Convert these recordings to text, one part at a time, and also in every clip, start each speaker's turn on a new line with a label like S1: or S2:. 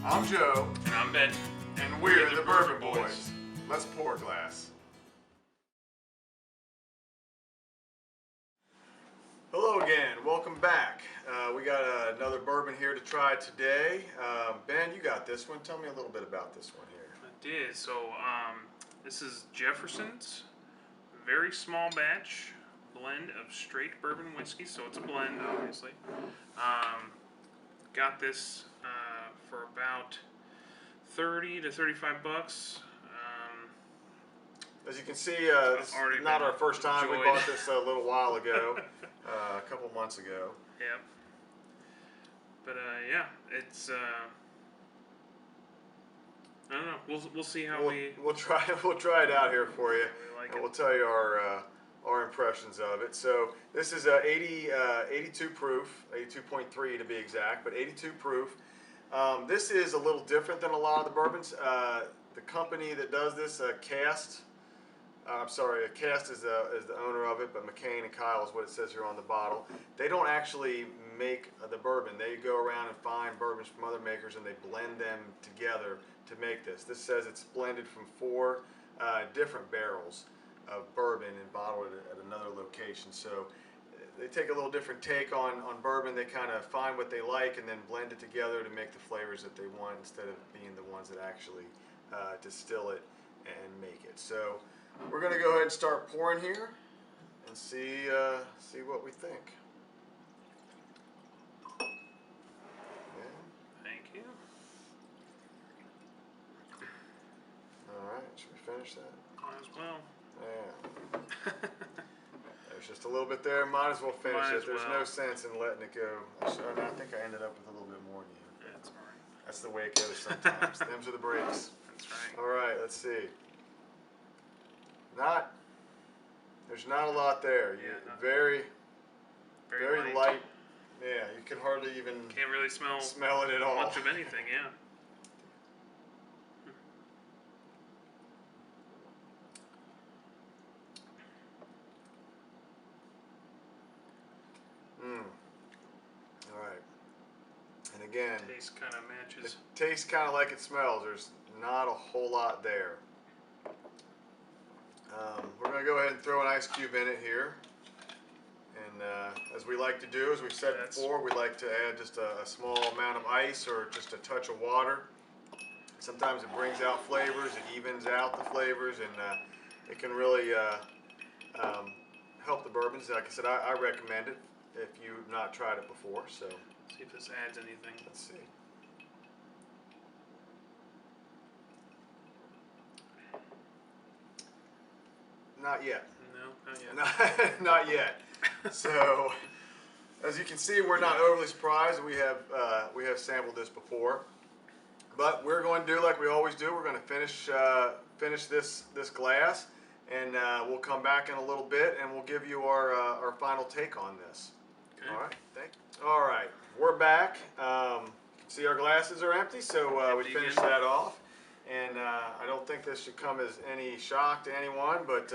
S1: I'm Joe,
S2: And I'm Ben.
S1: and we're the Bourbon Boys. Let's pour a glass. Hello again, welcome back. We got another bourbon here to try today. Ben, you got this one. Tell me a little bit about this one here.
S2: I did. So, this is Jefferson's very small batch blend of straight bourbon whiskey. So it's a blend, obviously. Got this for about 30 to 35 bucks.
S1: As you can see, this is
S2: Already
S1: not
S2: been
S1: our first time. We
S2: enjoyed.
S1: bought this a little while ago, a couple months ago.
S2: Yep. But yeah, it's I don't know. We'll see how
S1: We'll try it out here for you,
S2: like
S1: and
S2: it.
S1: we'll tell you our impressions of it. So this is 82 proof, 82.3 to be exact, but 82 proof. This is a little different than a lot of the bourbons. The company that does this, Cask is the owner of it, but McCain and Kyle is what it says here on the bottle. They don't actually make the bourbon. They go around and find bourbons from other makers and they blend them together to make this. This says it's blended from 4 different barrels of bourbon and bottled at another location. So they take a little different take on bourbon. They kind of find what they like and then blend it together to make the flavors that they want instead of being the ones that actually distill it and make it. So we're going to go ahead and start pouring here and see what we think. Yeah.
S2: Thank you.
S1: All right, should we finish that?
S2: Might as well.
S1: Yeah. There's just a little bit there. Might as well finish
S2: Might
S1: it.
S2: as
S1: There's
S2: well.
S1: no sense in letting it go. I think I ended up with a little bit more than you.
S2: That's alright.
S1: That's the way it goes sometimes. Them's are the breaks.
S2: That's right.
S1: All right, let's see. There's not a lot there.
S2: Yeah, no.
S1: Very
S2: Very
S1: light. Yeah, you can hardly even
S2: Can't really
S1: smell it at all.
S2: much of anything. Yeah.
S1: All right. And again,
S2: Taste kind of
S1: it
S2: matches.
S1: tastes kind of like it smells. There's not a whole lot there. We're going to go ahead and throw an ice cube in it here. And as we like to do, as we said before, we like to add just a small amount of ice or just a touch of water. Sometimes it brings out flavors, it evens out the flavors, and it can really help the bourbons. Like I said, I recommend it if you've not tried it before. So
S2: See if this adds anything.
S1: let's see. Not yet.
S2: No, not yet.
S1: Not yet. So, as you can see, we're not overly surprised. We have sampled this before, but we're going to do like we always do. We're going to finish this glass, and we'll come back in a little bit, and we'll give you our final take on this.
S2: Okay.
S1: All right. Thank you. All right, we're back. See, our glasses are empty, so we
S2: Empty
S1: finished
S2: again.
S1: that off. And I don't think this should come as any shock to anyone, but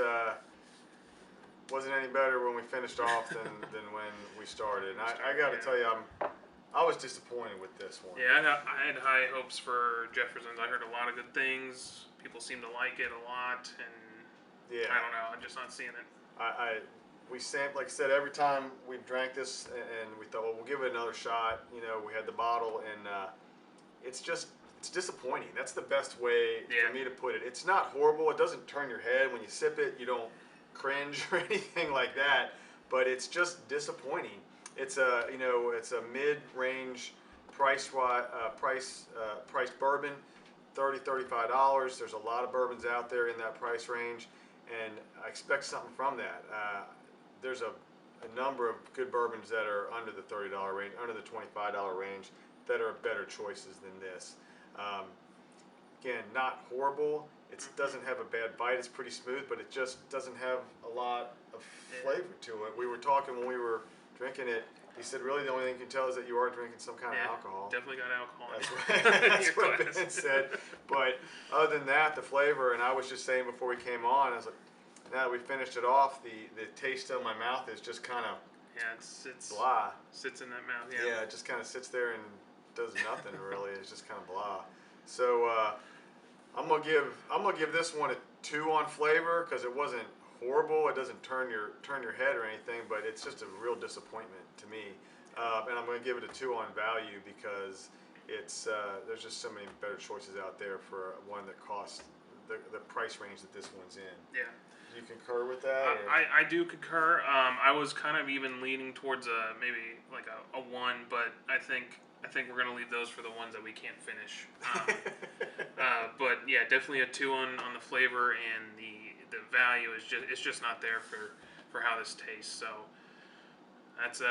S1: wasn't any better when we finished off than when we started. And I got to tell you, I was disappointed with this one.
S2: Yeah, I had high hopes for Jefferson's. I heard a lot of good things. People seem to like it a lot, and
S1: Yeah.
S2: I don't know. I'm just not seeing it.
S1: We sampled, like I said, every time we drank this, and we thought, well, we'll give it another shot. You know, we had the bottle, and it's disappointing. That's the best way
S2: Yeah.
S1: for me to put it. It's not horrible. It doesn't turn your head when you sip it. You don't cringe or anything like that. But it's just disappointing. It's a mid-range price bourbon, $35. There's a lot of bourbons out there in that price range, and I expect something from that. There's a number of good bourbons that are under the $30 range, under the $25 range, that are better choices than this. Again, not horrible. It doesn't have a bad bite. It's pretty smooth, but it just doesn't have a lot of flavor to it. We were talking when we were drinking it. He said, really, the only thing you can tell is that you are drinking some kind of alcohol.
S2: Definitely got alcohol in
S1: That's
S2: it.
S1: what, that's
S2: Your
S1: what
S2: glass.
S1: Ben said. But other than that, the flavor, and I was just saying before we came on, I was like, now that we finished it off, the taste of my mouth is just kind of
S2: Yeah, it's
S1: blah.
S2: sits in that mouth.
S1: Yeah, it just kind of sits there and does nothing really. It's just kind of blah. So I'm gonna give this one a 2 on flavor because it wasn't horrible. It doesn't turn your head or anything, but it's just a real disappointment to me. And I'm gonna give it a 2 on value because it's there's just so many better choices out there for one that costs the price range that this one's in.
S2: Yeah.
S1: Do you concur with that? Or?
S2: I do concur. I was kind of even leaning towards maybe like a 1, but I think we're gonna leave those for the ones that we can't finish. But yeah, definitely a 2 on the flavor, and the value is just not there for how this tastes. So that's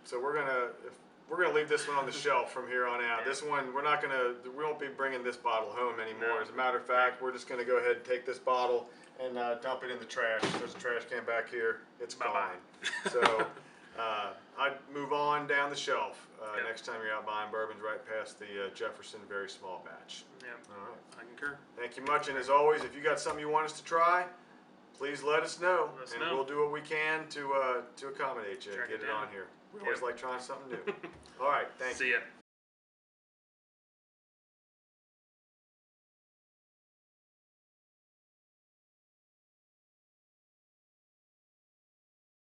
S1: So we're gonna leave this one on the shelf from here on out.
S2: Yeah.
S1: This one we won't be bringing this bottle home anymore.
S2: No.
S1: As a matter of fact, we're just gonna go ahead and take this bottle and dump it in the trash. There's a trash can back here. It's
S2: Bye-bye.
S1: gone. So I'd move on down the shelf
S2: Yep.
S1: next time you're out buying bourbons, right past the Jefferson very small batch.
S2: yeah.
S1: All right.
S2: I concur.
S1: Thank you much, and as always, if you got something you want us to try, please let us know,
S2: Let us
S1: and
S2: know.
S1: we'll do what we can to accommodate you
S2: Track
S1: and get
S2: it
S1: it
S2: down.
S1: on here. We always
S2: Yep.
S1: like trying something new. All right, thank you.
S2: See ya.